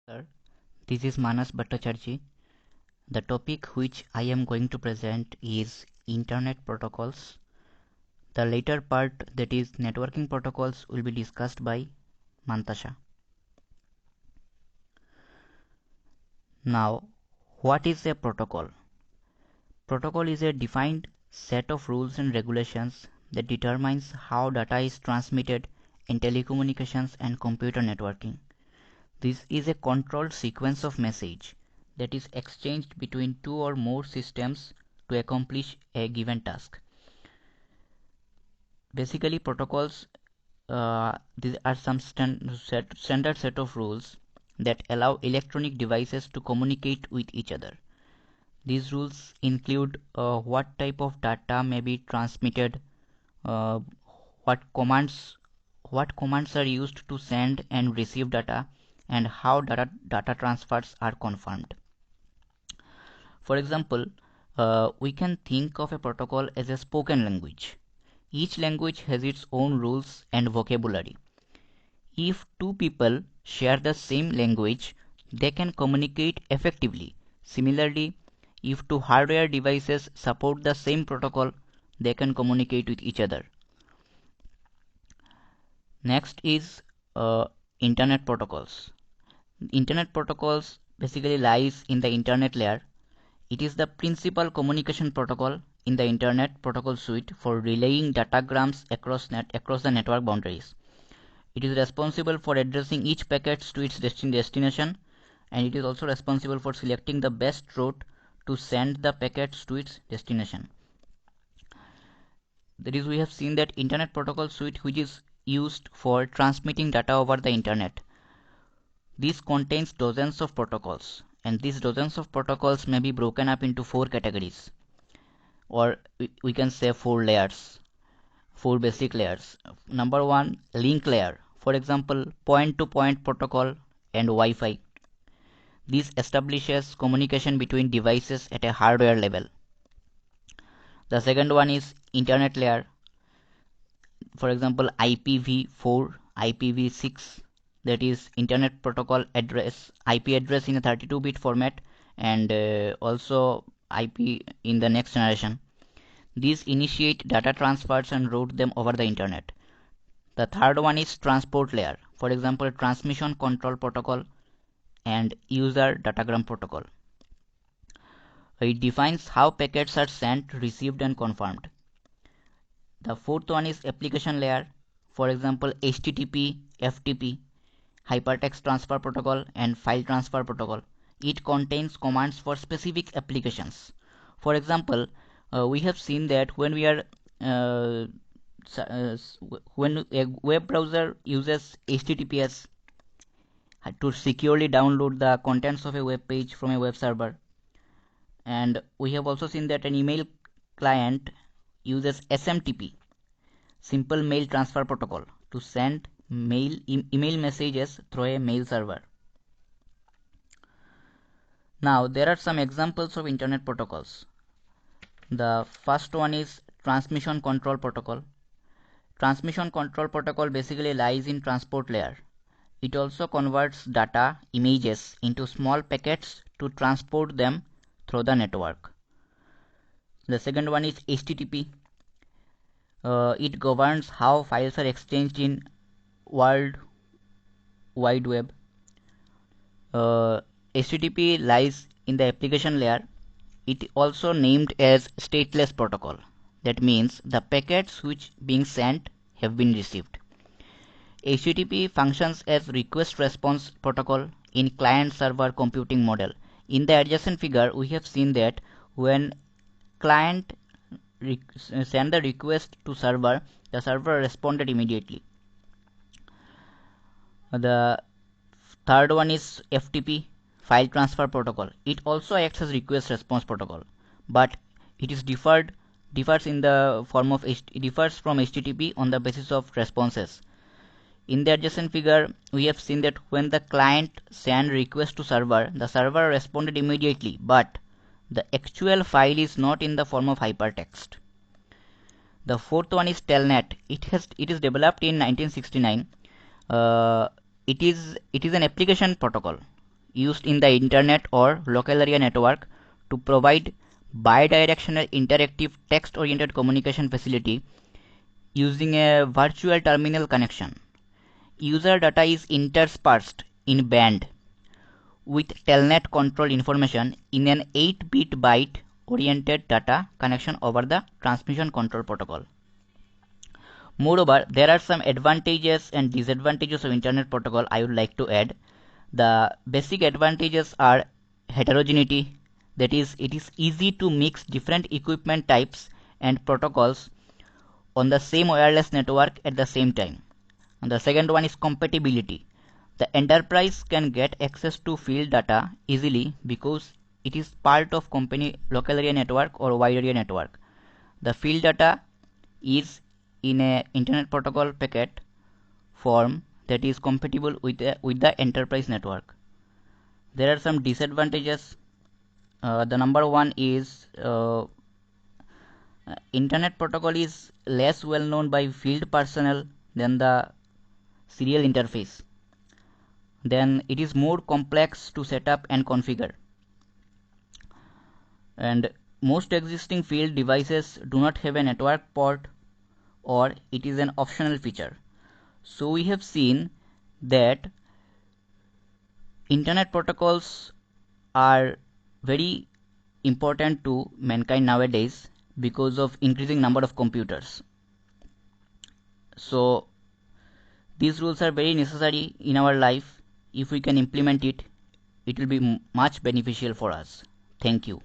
Sir, this is Manas Bhattacharjee. The topic which I am going to present is Internet protocols. The later part, that is networking protocols, will be discussed by Mantasha. Now, what is a protocol? Protocol is a defined set of rules and regulations that determines how data is transmitted in telecommunications and computer networking. This is a controlled sequence of message that is exchanged between two or more systems to accomplish a given task. Basically, protocols these are some standard set of rules that allow electronic devices to communicate with each other. These rules include what type of data may be transmitted, uh, what commands what commands are used to send and receive data, and how data transfers are confirmed. For example, we can think of a protocol as a spoken language. Each language has its own rules and vocabulary. If two people share the same language, they can communicate effectively. Similarly, if two hardware devices support the same protocol, they can communicate with each other. Next is Internet protocols. Internet protocols basically lies in the Internet layer. It is the principal communication protocol in the Internet protocol suite for relaying datagrams across the network boundaries. It is responsible for addressing each packet to its destination, and it is also responsible for selecting the best route to send the packets to its destination. That is, we have seen that Internet protocol suite which is used for transmitting data over the Internet. This contains dozens of protocols, and these dozens of protocols may be broken up into four categories, or we can say four layers, four basic layers. Number one, link layer. For example, point-to-point protocol and Wi-Fi. This establishes communication between devices at a hardware level. The second one is internet layer. For example, IPv4, IPv6, that is internet protocol address, IP address in a 32-bit format, and also IP in the next generation. These initiate data transfers and route them over the internet. The third one is transport layer. For example, transmission control protocol and user datagram protocol. It defines how packets are sent, received, and confirmed. The fourth one is application layer. For example, HTTP, FTP, Hypertext Transfer Protocol, and File Transfer Protocol. It contains commands for specific applications. For example, we have seen that when we are when a web browser uses HTTPS to securely download the contents of a web page from a web server, and we have also seen that an email client uses SMTP, Simple Mail Transfer Protocol, to send email messages through a mail server. Now there are some examples of internet protocols. The first one is Transmission Control Protocol. Transmission Control Protocol basically lies in transport layer. It also converts data, images, into small packets to transport them through the network. The second one is HTTP. It governs how files are exchanged in World Wide Web. HTTP lies in the application layer. It also named as stateless protocol. That means the packets which being sent have been received. HTTP functions as request response protocol in client server computing model. In the adjacent figure, we have seen that when client send the request to server, the server responded immediately. The third one is FTP, File Transfer Protocol. It also acts as request response protocol, but it is differs in the form of it differs from HTTP on the basis of responses. In the adjacent figure, we have seen that when the client sent request to server, the server responded immediately, but the actual file is not in the form of hypertext. The fourth one is Telnet. It is developed in 1969. It is an application protocol. used in the internet or local area network to provide bidirectional interactive text-oriented communication facility using a virtual terminal connection. User data is interspersed in band with telnet control information in an 8-bit byte oriented data connection over the transmission control protocol. Moreover, there are some advantages and disadvantages of internet protocol I would like to add. The basic advantages are heterogeneity, that is, it is easy to mix different equipment types and protocols on the same wireless network at the same time. And the second one is compatibility. The enterprise can get access to field data easily because it is part of company local area network or wide area network. The field data is in a internet protocol packet form that is compatible with the enterprise network. There are some disadvantages. The number one is internet protocol is less well known by field personnel than the serial interface. Then it is more complex to set up and configure. And most existing field devices do not have a network port, or it is an optional feature. So we have seen that internet protocols are very important to mankind nowadays because of increasing number of computers. So these rules are very necessary in our life. If we can implement it, it will be much beneficial for us. Thank you.